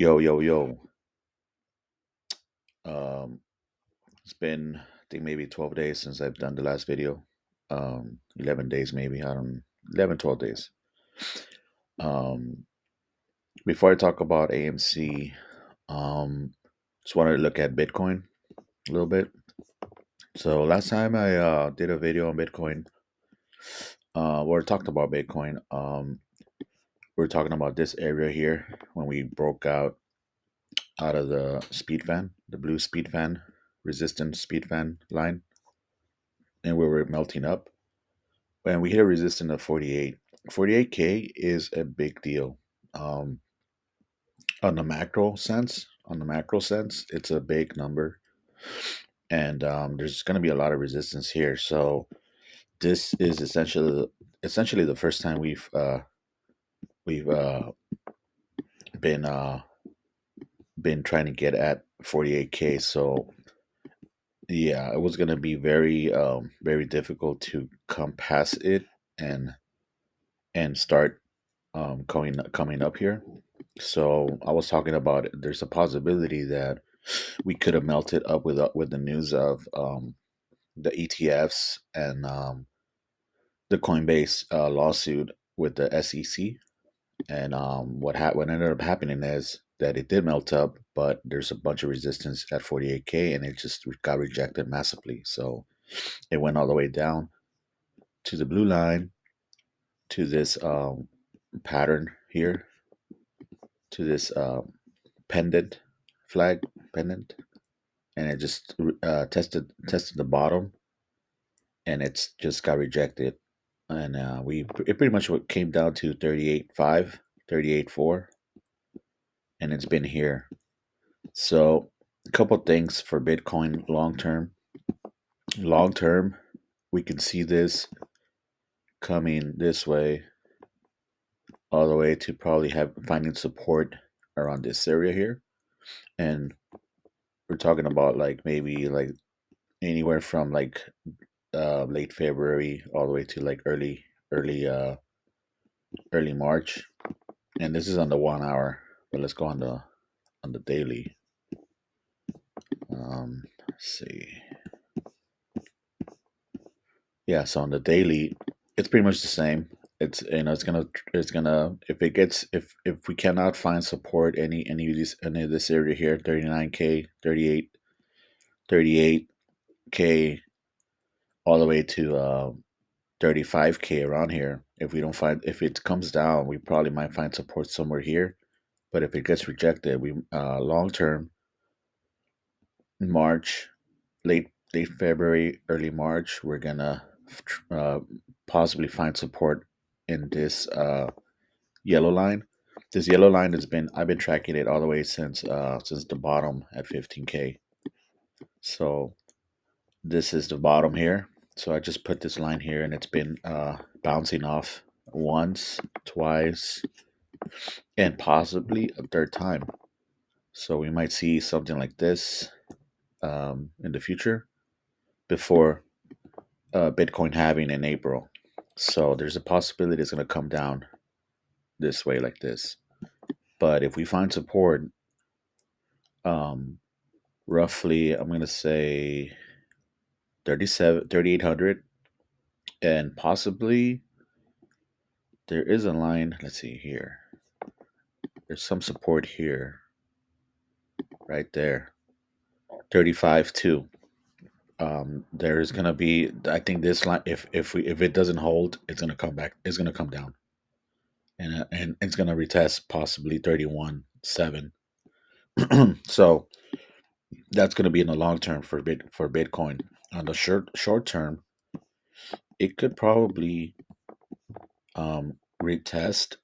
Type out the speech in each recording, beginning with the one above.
Yo, yo, yo. It's been, I think, maybe 12 days since I've done the last video. 11 days, maybe. I don't 11, 12 days. Um, Before I talk about AMC, just wanted to look at Bitcoin a little bit. So, last time I did a video on Bitcoin, or talked about Bitcoin, we are talking about this area here when we broke out of the speed fan, the blue speed fan, resistance speed fan line, and we were melting up. And we hit a resistance of 48. 48K is a big deal. Um, on the macro sense, it's a big number, and there's going to be a lot of resistance here. So this is essentially the first time we've been been trying to get at 48K. So yeah, it was going to be very difficult to come past it and start coming up here. So I was talking about it. There's a possibility that we could have melted up with the news of the ETFs and the Coinbase lawsuit with the SEC. And what ended up happening is that it did melt up, but there's a bunch of resistance at 48K, and it just got rejected massively. So it went all the way down to the blue line, to this pattern here, to this pendant flag pendant, and it just tested the bottom, and it's just got rejected. And it pretty much came down to 38.5, 38.4, and it's been here. So a couple things for Bitcoin long term. Long term, we can see this coming this way all the way to probably have finding support around this area here, and we're talking about like maybe like anywhere from like late February all the way to like early March. And this is on the 1 hour, but let's go on the daily. Let's see. Yeah, so on the daily, it's pretty much the same. It's it's gonna if we cannot find support any of this area here, 39K, 38K, all the way to 35K around here. If it comes down, we probably might find support somewhere here. But if it gets rejected, we long term, March, late February, early March, we're gonna uh, possibly find support in this yellow line. This yellow line has been I've been tracking it all the way since the bottom at 15K. So this is the bottom here. So I just put this line here, and it's been bouncing off once, twice, and possibly a third time. So we might see something like this in the future before Bitcoin halving in April. So there's a possibility it's going to come down this way like this. But if we find support, um, roughly, I'm going to say 3,800, and possibly there is a line. Let's see here. There's some support here, right there, 35 too. There's gonna be, I think this line, if it doesn't hold, it's gonna come back. It's gonna come down, and it's gonna retest possibly 31.7. So that's gonna be in the long term for Bitcoin. On the short term, it could probably retest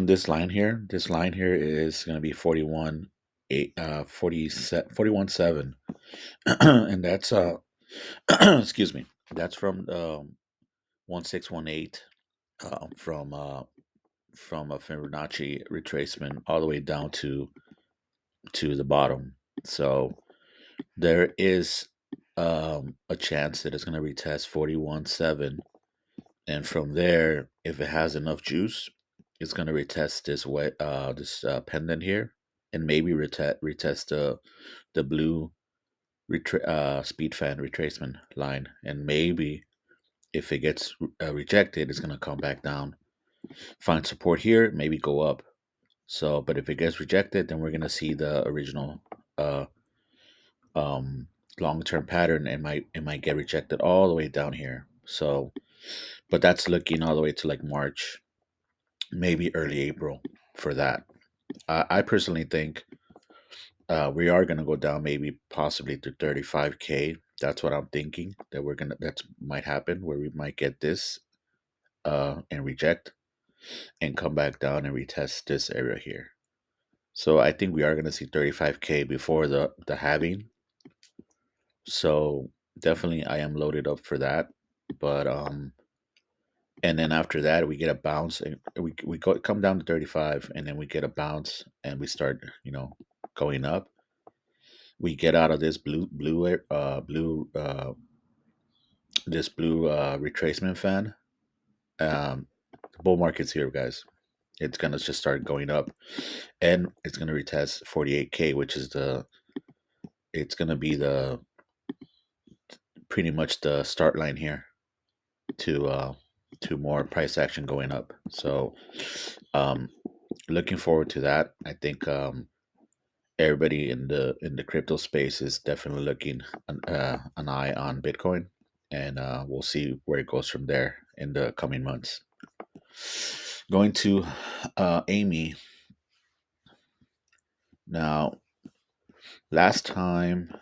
this line here. This line here is gonna be 41 8 41.7, and that's excuse me, that's from 1618, from a Fibonacci retracement all the way down to the bottom. So there is a chance that it's going to retest 41.7, and from there, if it has enough juice, it's going to retest this way this pendant here, and maybe retest the blue speed fan retracement line, and maybe if it gets rejected, it's going to come back down, find support here, maybe go up. So, but if it gets rejected, then we're going to see the original uh, um, long term pattern. It might get rejected all the way down here. So, but that's looking all the way to like March, maybe early April for that. I personally think we are going to go down, maybe possibly to 35K. That's what I'm thinking that that might happen, where we might get this and reject and come back down and retest this area here. So I think we are going to see 35K before the halving. So definitely I am loaded up for that. But and then after that we get a bounce, and come down to 35, and then we get a bounce and we start, going up. We get out of this blue retracement fan. The bull market's here, guys. It's gonna just start going up, and it's gonna retest 48K, which is the it's gonna be the pretty much the start line here to more price action going up. So um, looking forward to that. I think everybody in the crypto space is definitely looking an eye on Bitcoin, and we'll see where it goes from there in the coming months. Going to Amy now. Last time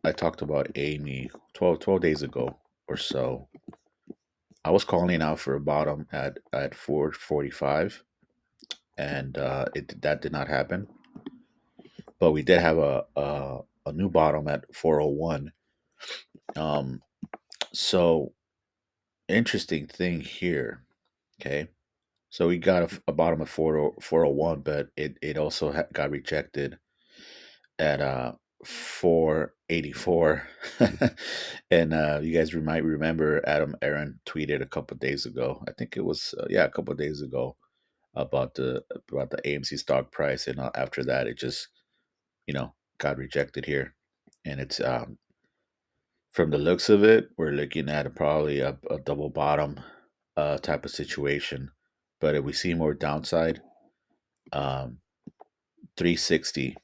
I talked about Amy 12 days ago or so, I was calling out for a bottom at 445, and that did not happen. But we did have a new bottom at 401. Um, so interesting thing here. Okay, so we got a bottom of 401, but it also got rejected at 484. And you guys might remember Adam Aaron tweeted a couple of days ago. I think it was a couple of days ago about the AMC stock price, and after that it just got rejected here, and it's from the looks of it, we're looking at probably a double bottom type of situation. But if we see more downside, um, 360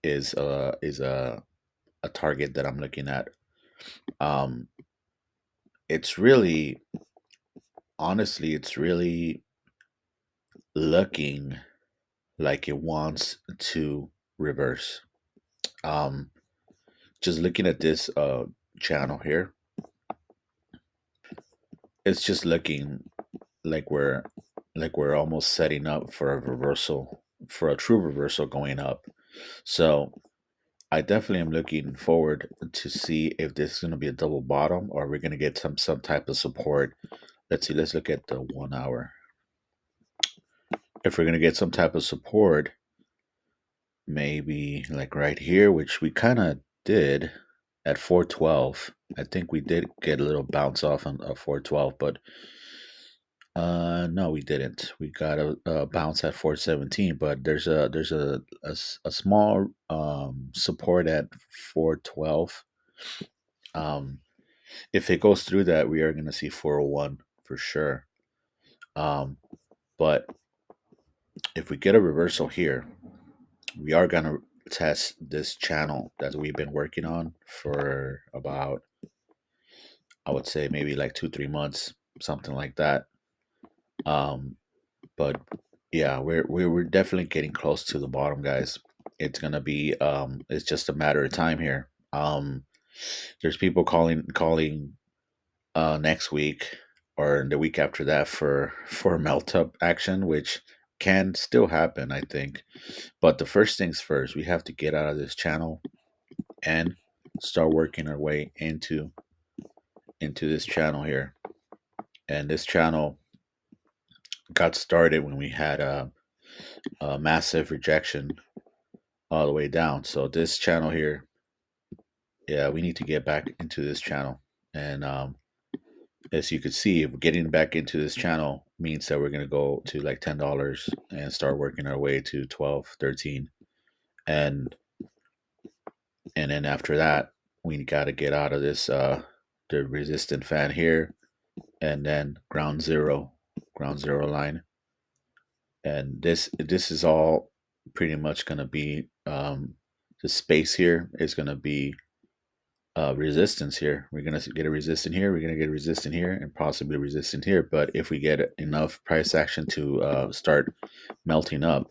is a target that I'm looking at. Um, it's really, honestly, it's really looking like it wants to reverse. Um, just looking at this channel here, it's just looking like we're almost setting up for a reversal, for a true reversal going up. So I definitely am looking forward to see if this is going to be a double bottom, or we're going to get some type of support. Let's see. Let's look at the 1 hour. If we're going to get some type of support, maybe like right here, which we kind of did at 412. I think we did get a little bounce off on 412, but no, we didn't. We got a bounce at 417, but there's a small support at 412. Um, if it goes through that, we are going to see 401 for sure. Um, but if we get a reversal here, we are going to test this channel that we've been working on for about, I would say, maybe like 2 3 months, something like that. Um, but yeah, we're definitely getting close to the bottom, guys. It's gonna be it's just a matter of time here. There's people calling next week or the week after that for melt up action, which can still happen, I think. But the first things first, we have to get out of this channel and start working our way into this channel here. And this channel got started when we had a massive rejection all the way down. So this channel here, yeah, we need to get back into this channel. And as you can see, getting back into this channel means that we're going to go to like $10 and start working our way to 12, 13, and then after that we got to get out of this the resistant fan here, and then ground zero line, and this is all pretty much going to be the space here is going to be resistance here. We're going to get a resistant here, we're going to get a resistant here, and possibly resistant here. But if we get enough price action to start melting up,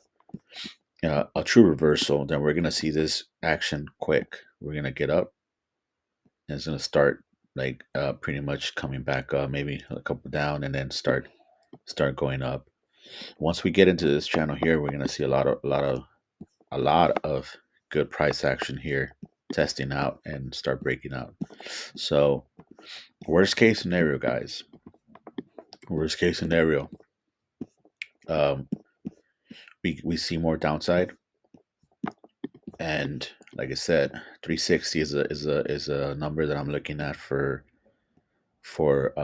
a true reversal, then we're going to see this action quick. We're going to get up, and it's going to start like pretty much coming back up, maybe a couple down, and then start going up. Once we get into this channel here, we're going to see a lot of good price action here, testing out and start breaking out. So worst case scenario, guys, worst case scenario, um, we see more downside, and like I said, 360 is a number that I'm looking at for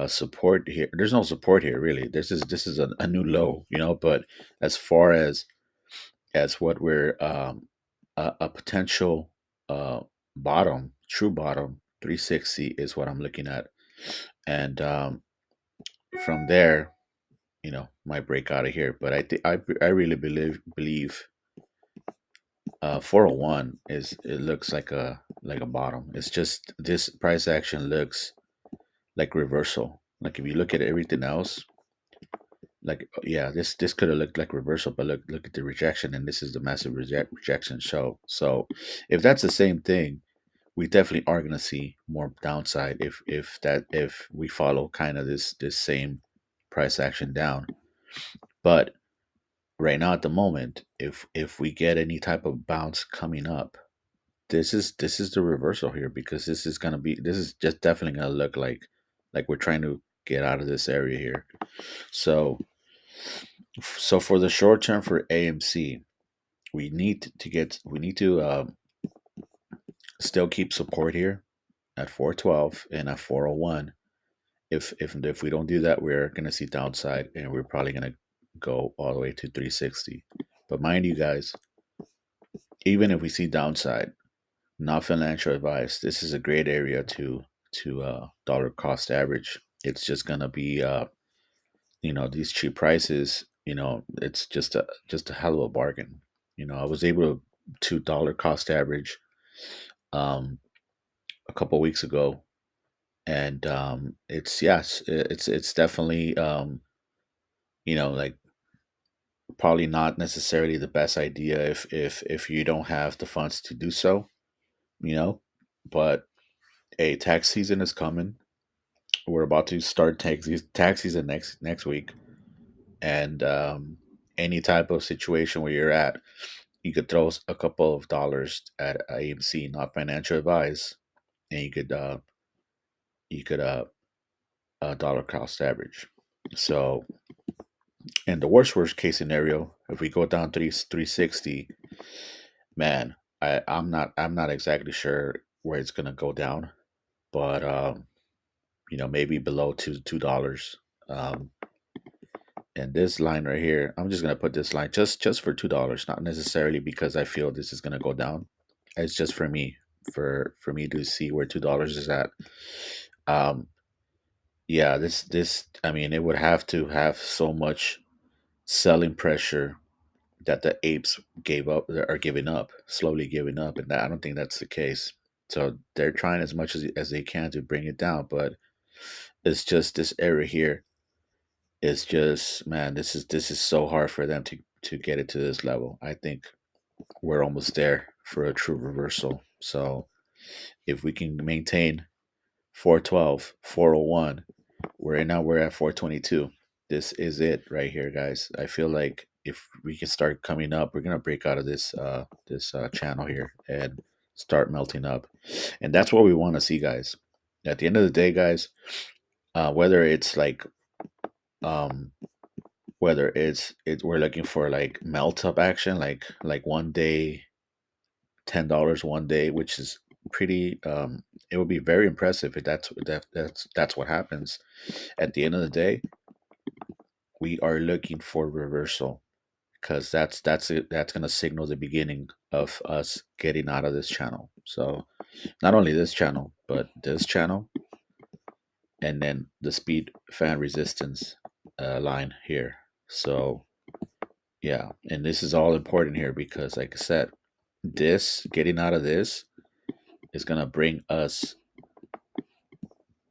support here. There's no support here really. This is a new low, But as far as what we're a potential uh, bottom, true bottom, 360 is what I'm looking at, and from there, might break out of here. But I really believe 401 is it looks like a bottom. It's just this price action looks like reversal. Like if you look at everything else, like yeah, this could have looked like reversal, but look at the rejection, and this is the massive rejection show. So if that's the same thing, we definitely are going to see more downside if we follow kind of this same price action down. But right now at the moment, if we get any type of bounce coming up, this is the reversal here, because this is just definitely gonna look like we're trying to get out of this area here. So for the short term for AMC, we need to still keep support here at 412 and at 401. If we don't do that, we're gonna see downside, and we're probably gonna go all the way to 360. But mind you guys, even if we see downside, not financial advice. This is a great area to dollar cost average. It's just gonna be these cheap prices. It's just a hell of a bargain. I was able to dollar cost average um, a couple weeks ago, and it's yes, it's definitely like probably not necessarily the best idea if you don't have the funds to do so. You know, but a tax season is coming. We're about to start tax season next week, and any type of situation where you're at, you could throw a couple of dollars at AMC, not financial advice, and you could dollar cost average. So, in the worst case scenario, if we go down 360, man, I'm not exactly sure where it's gonna go down, but maybe below $2. Um, And this line right here, I'm just gonna put this line just for $2, not necessarily because I feel this is gonna go down. It's just for me, for me to see where $2 is at. Um, yeah, this I mean, it would have to have so much selling pressure that the apes gave up are giving up, slowly giving up, and I don't think that's the case. So they're trying as much as they can to bring it down, but it's just this area here. It's just, man, this is so hard for them to get it to this level. I think we're almost there for a true reversal. So if we can maintain 412, 401, we're now we're at 422. This is it right here, guys. I feel like if we can start coming up, we're gonna break out of this channel here and start melting up, and that's what we want to see, guys. At the end of the day, guys, whether it's like um whether we're looking for like melt up action, like one day, $10 one day, which is pretty it would be very impressive if that's what happens. At the end of the day, we are looking for reversal because that's going to signal the beginning of us getting out of this channel. So not only this channel, but this channel, and then the speed fan resistance line here. So yeah, and this is all important here because, like I said, this getting out of this is gonna bring us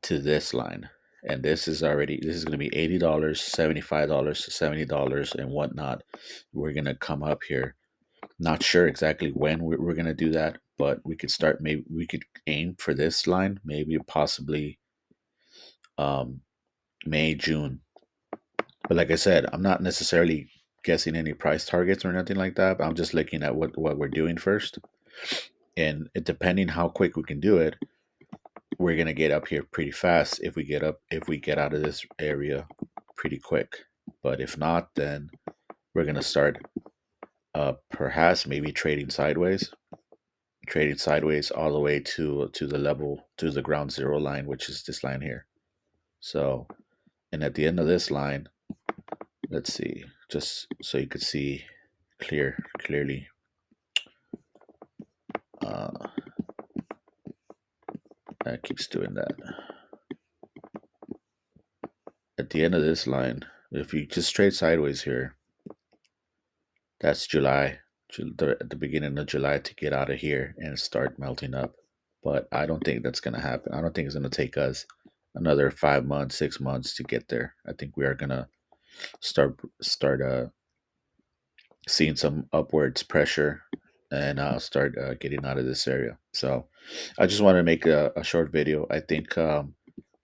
to this line, and this is gonna be $80, $75, $70, and whatnot. We're gonna come up here. Not sure exactly when we're gonna do that, but we could start. Maybe we could aim for this line, maybe possibly um, May, June. But like I said, I'm not necessarily guessing any price targets or anything like that. But I'm just looking at what we're doing first, and depending how quick we can do it, we're gonna get up here pretty fast if we get out of this area pretty quick. But if not, then we're gonna start perhaps maybe trading sideways all the way to the level to the ground zero line, which is this line here. So, and at the end of this line, let's see, just so you could see clearly. Uh, that keeps doing that. At the end of this line, if you just trade sideways here, that's July, at the beginning of July to get out of here and start melting up. But I don't think that's going to happen. I don't think it's going to take us another 5 months, 6 months to get there. I think we are going to start seeing some upwards pressure and start getting out of this area. So I just want to make a short video. I think the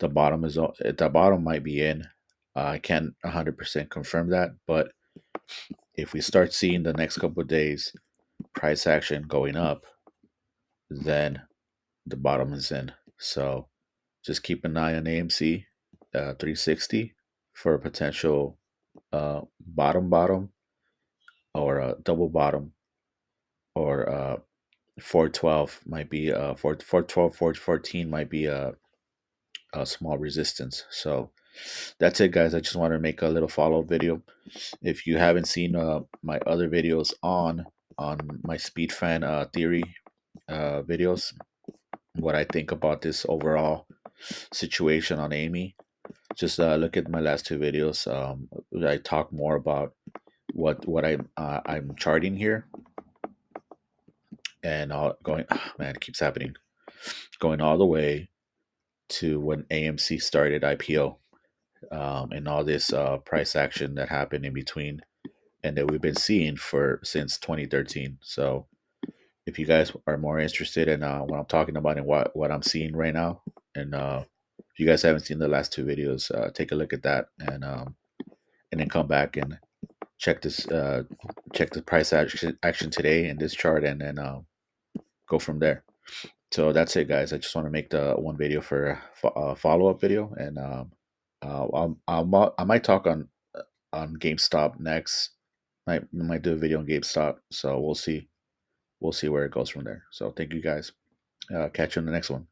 bottom might be in. I can't 100% confirm that, but if we start seeing the next couple of days price action going up, then the bottom is in. So just keep an eye on AMC 360 for a potential bottom or a double bottom, or 412 might be 412 414 might be a small resistance. So that's it, guys. I just wanted to make a little follow-up video. If you haven't seen my other videos on my speed fan theory videos, what I think about this overall situation on Amy, just look at my last two videos. I talk more about what I'm charting here, and all going. Oh, man, it keeps happening. Going all the way to when AMC started IPO, and all this price action that happened in between, and that we've been seeing for since 2013. So if you guys are more interested in what I'm talking about and what I'm seeing right now, and if you guys haven't seen the last two videos, take a look at that, and then come back and check this check the price action today in this chart, and then go from there. So that's it, guys. I just want to make the one video for a follow up video, and I might talk on GameStop next. Might do a video on GameStop. So we'll see. We'll see where it goes from there. So thank you, guys. Catch you on the next one.